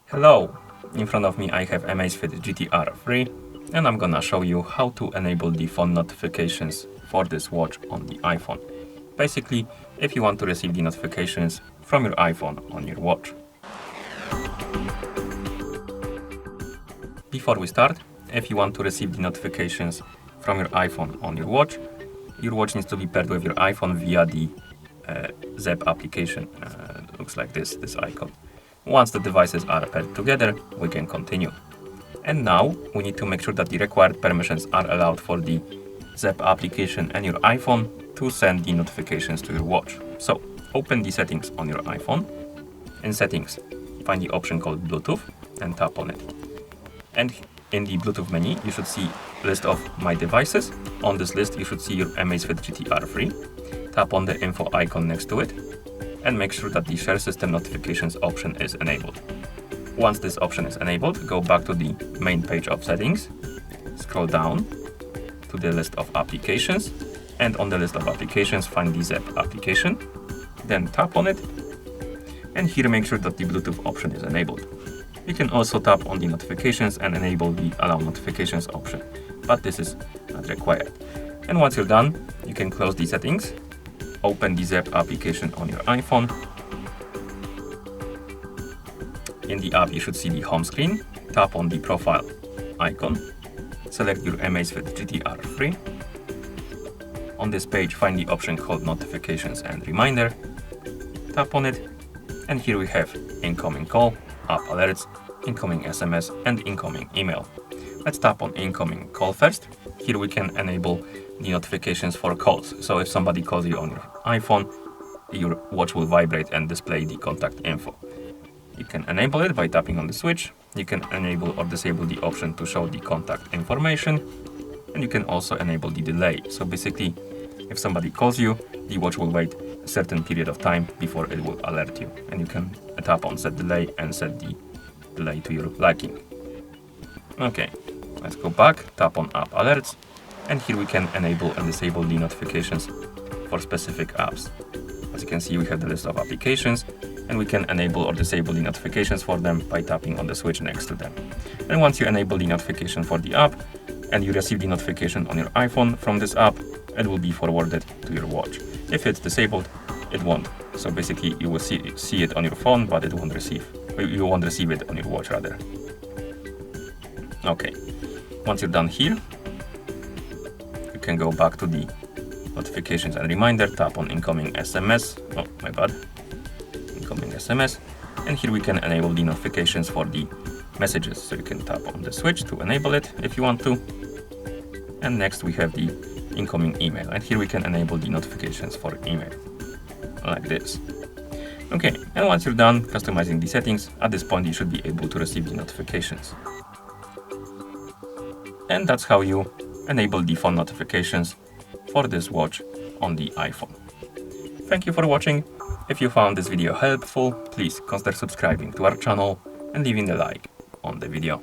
Hello, in front of me I have AMAZFIT GTR 3 and I'm gonna show you how to enable the phone notifications for this watch on the iPhone. Basically, if you want to receive the notifications from your iPhone on your watch. Before we start, if you want to receive the notifications from your iPhone on your watch needs to be paired with your iPhone via the ZEP application. Looks like this icon. Once the devices are paired together, we can continue. And now we need to make sure that the required permissions are allowed for the ZEP application and your iPhone to send the notifications to your watch. So open the settings on your iPhone. In settings, find the option called Bluetooth and tap on it. And in the Bluetooth menu, you should see list of my devices. On this list, you should see your AMAZFIT GTR 3. Tap on the info icon next to it and make sure that the share system notifications option is enabled. Once this option is enabled, go back to the main page of settings, scroll down to the list of applications, and on the list of applications find the ZEP application, then tap on it, and here make sure that the Bluetooth option is enabled. You can also tap on the notifications and enable the allow notifications option, but this is not required. And once you're done, you can close the settings, open the ZEP application on your iPhone. In the app, you should see the home screen. Tap on the profile icon. Select your AMAZFIT GTR 3. On this page, find the option called Notifications and Reminder. Tap on it. And here we have incoming call, app alerts, incoming SMS, and incoming email. Let's tap on incoming call first. Here we can enable the notifications for calls. So if somebody calls you on your iPhone, your watch will vibrate and display the contact info. You can enable it by tapping on the switch. You can enable or disable the option to show the contact information. And you can also enable the delay. So basically, if somebody calls you, the watch will wait a certain period of time before it will alert you. And you can tap on set delay and set the delay to your liking. Okay, let's go back, tap on app alerts. And here we can enable and disable the notifications for specific apps. As you can see, we have the list of applications and we can enable or disable the notifications for them by tapping on the switch next to them. And once you enable the notification for the app and you receive the notification on your iPhone from this app, it will be forwarded to your watch. If it's disabled, it won't. So basically you will see it on your phone, but you won't receive it on your watch rather. Okay, once you're done here, you can go back to the notifications and reminder, tap on incoming SMS, incoming SMS, and here we can enable the notifications for the messages. So you can tap on the switch to enable it if you want to. And next we have the incoming email, and here we can enable the notifications for email, like this. Okay, and once you're done customizing the settings, at this point you should be able to receive the notifications. And that's how you enable the phone notifications for this watch on the iPhone. Thank you for watching. If you found this video helpful, please consider subscribing to our channel and leaving a like on the video.